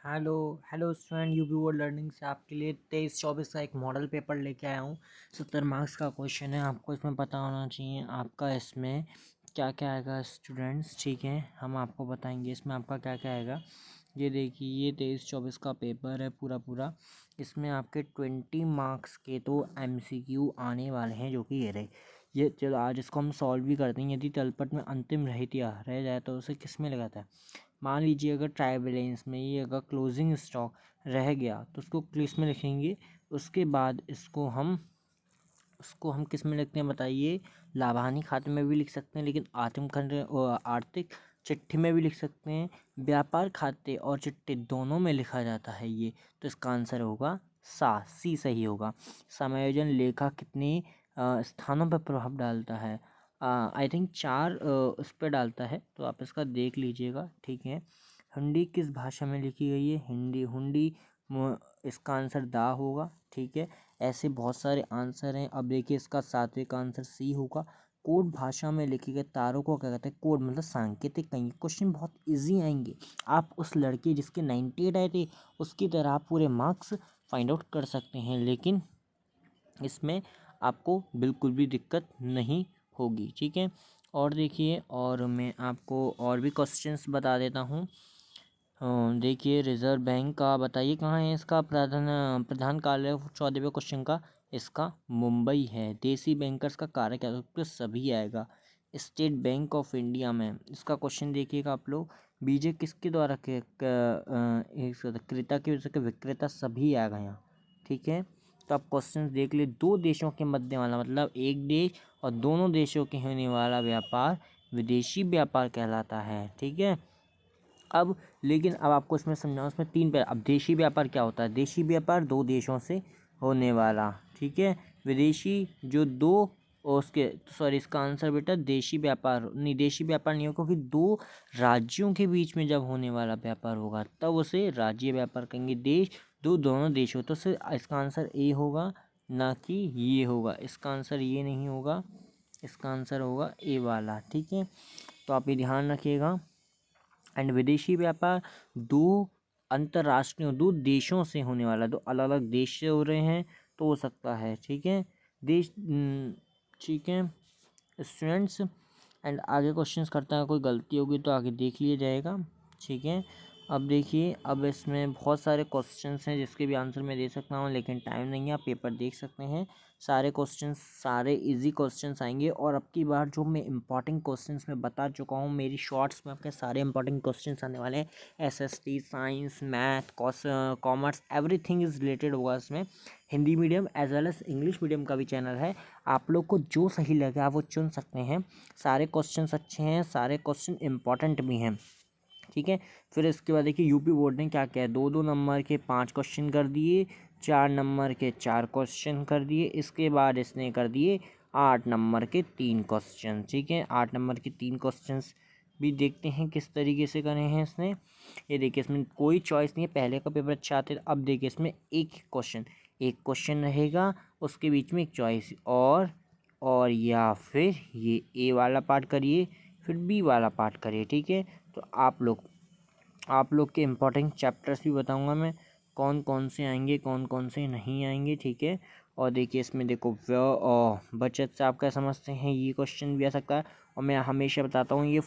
Hello hello student UP world learning से आपके लिए 23-24 का एक मॉडल पेपर लेके आया हूँ। 70 मार्क्स का क्वेश्चन है। आपको इसमें पता होना चाहिए आपका इसमें क्या क्या आएगा स्टूडेंट्स। ठीक है, हम आपको बताएंगे इसमें आपका क्या क्या आएगा। ये देखिए, ये 23-24 का पेपर है पूरा पूरा। इसमें आपके 20 मार्क्स के तो MCQ आने वाले हैं, जो कि ये रहे। ये चलो आज इसको हम सॉल्व भी करते हैं। यदि तलपट में अंतिम रहतिया रह जाए तो उसे किस में लगाता है। मान लीजिए अगर ट्राई बैलेंस में ये अगर क्लोजिंग स्टॉक रह गया तो उसको किस में लिखेंगे। उसके बाद उसको हम किस में लिखते हैं बताइए। लाभानी खाते में भी लिख सकते हैं, लेकिन आर्थिक चिट्ठी में भी लिख सकते हैं। व्यापार खाते और चिट्ठी दोनों में लिखा जाता है ये। तो इसका आंसर होगा सी सही होगा। समायोजन लेखा कितने स्थानों पर प्रभाव डालता है। आई थिंक 4 उस पर डालता है, तो आप इसका देख लीजिएगा। ठीक है, हुंडी किस भाषा में लिखी गई है। हिंदी हुंडी। इसका आंसर दा होगा। ठीक है, ऐसे बहुत सारे आंसर हैं। अब देखिए, इसका 7वें का आंसर सी होगा। कोड भाषा में लिखे गए तारों को क्या कहते हैं। कोड मतलब सांकेतिक कहेंगे। क्वेश्चन बहुत इजी आएंगे। आप उस लड़के जिसके 98 आए थे उसकी तरह आप पूरे मार्क्स फाइंड आउट कर सकते हैं, लेकिन इसमें आपको बिल्कुल भी दिक्कत नहीं होगी। ठीक है, और देखिए, और मैं आपको और भी क्वेश्चंस बता देता हूँ। देखिए, रिजर्व बैंक का बताइए कहाँ है इसका प्रधान प्रधान कार्यालय। 14वें क्वेश्चन का इसका मुंबई है। देसी बैंकर्स का कार्य क्या है, तो सभी आएगा। स्टेट बैंक ऑफ इंडिया में इसका क्वेश्चन देखिएगा आप लोग। बीजे किसके द्वारा क्रेता की वजह से विक्रेता सभी आएगा यहाँ। ठीक है, तो आप क्वेश्चन देख ले। दो देशों के मध्य वाला मतलब एक देश और दोनों देशों के होने वाला व्यापार विदेशी व्यापार कहलाता है। ठीक है, अब लेकिन अब आपको इसमें समझाऊँ। इसमें 3 पे अब देशी व्यापार क्या होता है। देशी व्यापार दो देशों से होने वाला। ठीक है, विदेशी जो दो उसके सॉरी, इसका आंसर बेटा देशी व्यापार नहीं, देशी व्यापार नहीं होगा, क्योंकि दो राज्यों के बीच में जब होने वाला व्यापार होगा तब उसे राज्य व्यापार कहेंगे। देश दोनों देश हो, तो इसका आंसर ए होगा, ना कि ये होगा। इसका आंसर ये नहीं होगा, इसका आंसर होगा ए वाला। ठीक है, तो आप ये ध्यान रखिएगा। एंड विदेशी व्यापार दो अंतर्राष्ट्रीय दो देशों से होने वाला, दो अलग अलग देश से हो रहे हैं तो हो सकता है। ठीक है, देश ठीक है स्टूडेंट्स। एंड आगे क्वेश्चंस करता है, कोई गलती होगी तो आगे देख लिया जाएगा। ठीक है, अब देखिए, अब इसमें बहुत सारे क्वेश्चंस हैं जिसके भी आंसर मैं दे सकता हूँ, लेकिन टाइम नहीं है। आप पेपर देख सकते हैं। सारे क्वेश्चंस सारे इजी क्वेश्चंस आएंगे, और अब की बार जो मैं इंपॉर्टेंट क्वेश्चंस में बता चुका हूँ मेरी शॉर्ट्स में, आपके सारे इंपॉर्टेंट क्वेश्चंस आने वाले हैं। SST science math commerce everything is related होगा इसमें। Hindi medium as well as English medium का भी चैनल है। आप लोग को जो सही लगे आप वो चुन सकते हैं। सारे क्वेश्चंस अच्छे हैं, सारे क्वेश्चन इंपॉर्टेंट भी हैं। ठीक है, फिर इसके बाद देखिए यूपी बोर्ड ने क्या किया है। 2-2 नंबर के 5 क्वेश्चन कर दिए, 4 नंबर के 4 क्वेश्चन कर दिए। इसके बाद इसने कर दिए 8 नंबर के 3 क्वेश्चन। ठीक है, 8 नंबर के 3 क्वेश्चन भी देखते हैं किस तरीके से करे हैं इसने। ये देखिए, इसमें कोई चॉइस नहीं है। पहले का पेपर अच्छा आते, अब देखिए इसमें एक क्वेश्चन रहेगा, उसके बीच में एक चॉइस और या फिर ये ए वाला पार्ट करिए, फिर बी वाला पार्ट करिए। ठीक है, तो आप लोग के इम्पोर्टेंट चैप्टर्स भी बताऊंगा मैं, कौन कौन से आएंगे कौन कौन से नहीं आएंगे। ठीक है, और देखिए इसमें देखो बचत से आप क्या समझते हैं, ये क्वेश्चन भी आ सकता है। और मैं हमेशा बताता हूँ ये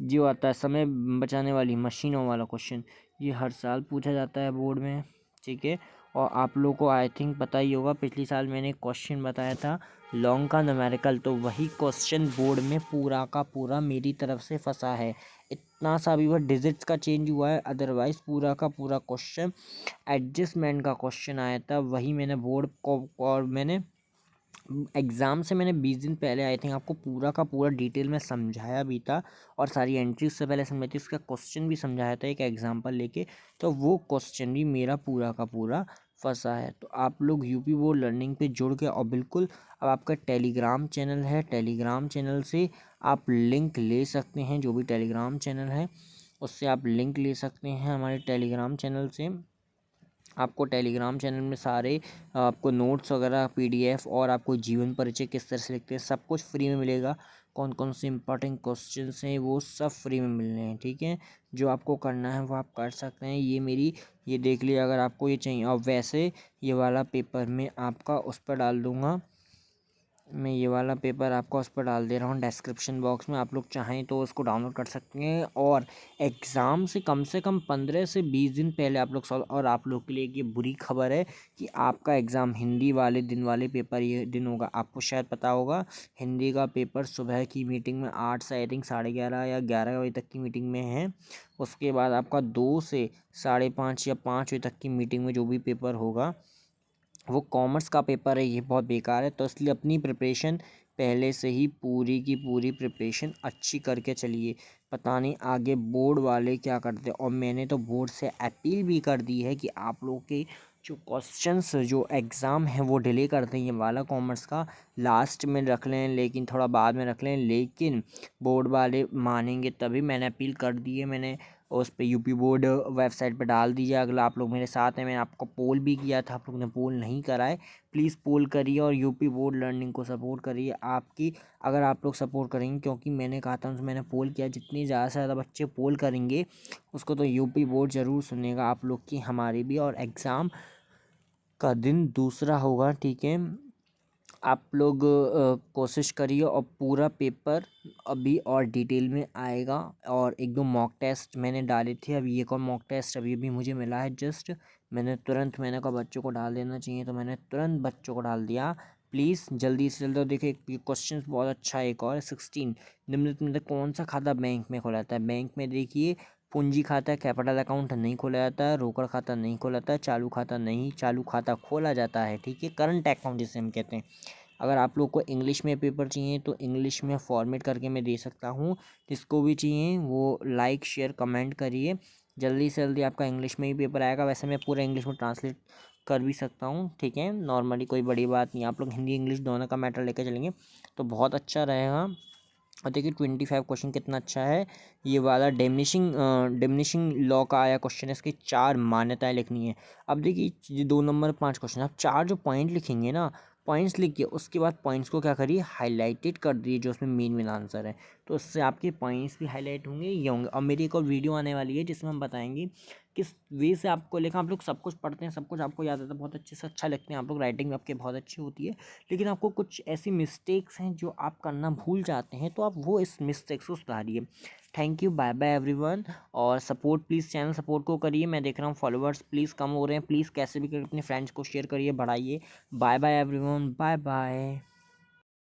जो आता है समय बचाने वाली मशीनों वाला क्वेश्चन, ये हर साल पूछा जाता है बोर्ड में। ठीक है, और आप लोगों को आई थिंक पता ही होगा, पिछली साल मैंने क्वेश्चन बताया था लॉन्ग का न्यूमेरिकल, तो वही क्वेश्चन बोर्ड में पूरा का पूरा मेरी तरफ से फंसा है। इतना सा भी वह डिजिट्स का चेंज हुआ है, अदरवाइज पूरा का पूरा क्वेश्चन एडजस्टमेंट का क्वेश्चन आया था। वही मैंने बोर्ड को और मैंने एग्ज़ाम से मैंने 20 दिन पहले आई थिंक आपको पूरा का पूरा डिटेल में समझाया भी था, और सारी एंट्रीज से पहले समझाई थी। उसका क्वेश्चन भी समझाया था एक एग्जांपल लेके, तो वो क्वेश्चन भी मेरा पूरा का पूरा फंसा है। तो आप लोग यूपी बोर्ड लर्निंग पे जुड़ के, और बिल्कुल अब आपका टेलीग्राम चैनल है, टेलीग्राम चैनल से आप लिंक ले सकते हैं। जो भी टेलीग्राम चैनल है उससे आप लिंक ले सकते हैं हमारे टेलीग्राम चैनल से। आपको टेलीग्राम चैनल में सारे आपको नोट्स वगैरह PDF और आपको जीवन परिचय किस तरह से लिखते हैं सब कुछ फ्री में मिलेगा। कौन कौन से इंपॉर्टेंट क्वेश्चंस हैं वो सब फ्री में मिल रहे हैं। ठीक है, जो आपको करना है वो आप कर सकते हैं। ये देख लीजिए अगर आपको ये चाहिए। और वैसे ये वाला पेपर मैं आपका उस पर डाल दूँगा, मैं ये वाला पेपर आपका उस पर डाल दे रहा हूँ डिस्क्रिप्शन बॉक्स में। आप लोग चाहें तो उसको डाउनलोड कर सकते हैं। और एग्ज़ाम से कम 15 से 20 दिन पहले आप लोग सॉल्व। और आप लोग के लिए एक ये बुरी खबर है कि आपका एग्ज़ाम हिंदी वाले दिन वाले पेपर ये दिन होगा। आपको शायद पता होगा हिंदी का पेपर सुबह की मीटिंग में 8 से आई थिंक 11:30 या 11 बजे तक की मीटिंग में है। उसके बाद आपका 2 से 5:30 या 5 बजे तक की मीटिंग में जो भी पेपर होगा वो कॉमर्स का पेपर है। ये बहुत बेकार है, तो इसलिए अपनी प्रिपरेशन पहले से ही पूरी की पूरी प्रिपरेशन अच्छी करके चलिए। पता नहीं आगे बोर्ड वाले क्या करते हैं। और मैंने तो बोर्ड से अपील भी कर दी है कि आप लोग के जो क्वेश्चंस जो एग्ज़ाम है वो डिले कर दें। ये वाला कॉमर्स का लास्ट में रख लें, लेकिन थोड़ा बाद में रख लें, लेकिन बोर्ड वाले मानेंगे तभी। मैंने अपील कर दी है, मैंने उस पे यूपी बोर्ड वेबसाइट पे डाल दीजिए। अगला आप लोग मेरे साथ हैं, मैंने आपको पोल भी किया था, आप लोग ने पोल नहीं करा है। प्लीज़ पोल करिए और यूपी बोर्ड लर्निंग को सपोर्ट करिए। आपकी अगर आप लोग सपोर्ट करेंगे, क्योंकि मैंने कहा था उनसे, मैंने पोल किया, जितनी ज़्यादा से ज़्यादा बच्चे पोल करेंगे उसको तो यूपी बोर्ड ज़रूर सुनेगा आप लोग की, हमारी भी। और एग्ज़ाम का दिन दूसरा होगा, ठीक है। आप लोग कोशिश करिए और पूरा पेपर अभी और डिटेल में आएगा। और एक दो मॉक टेस्ट मैंने डाले थे, अभी एक और मॉक टेस्ट अभी अभी मुझे मिला है जस्ट। मैंने कहा बच्चों को डाल देना चाहिए, तो मैंने तुरंत बच्चों को डाल दिया। प्लीज़ जल्दी से जल्दी। देखिए ये क्वेश्चन बहुत अच्छा है। एक और 16 निम्नलिखित में से कौन सा खाता बैंक में खोला जाता है। बैंक में देखिए पूंजी खाता, कैपिटल अकाउंट नहीं खोला जाता है, रोकड़ खाता नहीं खोला जाता है, चालू खाता नहीं, चालू खाता खोला जाता है, ठीक है। करंट अकाउंट जिसे हम कहते हैं। अगर आप लोग को इंग्लिश में पेपर चाहिए तो इंग्लिश में फॉर्मेट करके मैं दे सकता हूँ। जिसको भी चाहिए वो लाइक शेयर कमेंट करिए। जल्दी से जल्दी आपका इंग्लिश में ही पेपर आएगा। वैसे मैं पूरा इंग्लिश में ट्रांसलेट कर भी सकता हूँ, ठीक है। नॉर्मली कोई बड़ी बात नहीं, आप लोग हिंदी इंग्लिश दोनों का मैटर लेकर चलेंगे तो बहुत अच्छा रहेगा। और देखिए 25 क्वेश्चन कितना अच्छा है। ये वाला डिमिनिशिंग लॉ का आया क्वेश्चन है, इसकी 4 मान्यताएं लिखनी है। अब देखिए ये 2 नंबर 5 क्वेश्चन, आप 4 जो पॉइंट लिखेंगे ना, पॉइंट्स लिखिए, उसके बाद पॉइंट्स को क्या करिए, हाईलाइटेड कर दिए जो उसमें मेन आंसर है। तो उससे आपके पॉइंट्स भी हाईलाइट होंगे, ये होंगे। और मेरी एक और वीडियो आने वाली है जिसमें हम बताएंगे किस वे से आपको लिखा। आप लोग सब कुछ पढ़ते हैं, सब कुछ आपको याद आता है, बहुत अच्छे से अच्छा लिखते हैं आप लोग, राइटिंग आपकी बहुत अच्छी होती है। लेकिन आपको कुछ ऐसी मिस्टेक्स हैं जो आप करना भूल जाते हैं, तो आप वो इस मिस्टेक्स को सुधारिए। Thank you, bye bye everyone. और सपोर्ट प्लीज़, चैनल सपोर्ट को करिए। मैं देख रहा हूँ फॉलोअर्स प्लीज़ कम हो रहे हैं, प्लीज़ कैसे भी करके अपने फ्रेंड्स को शेयर करिए, बढ़ाइए। Bye bye everyone, bye bye.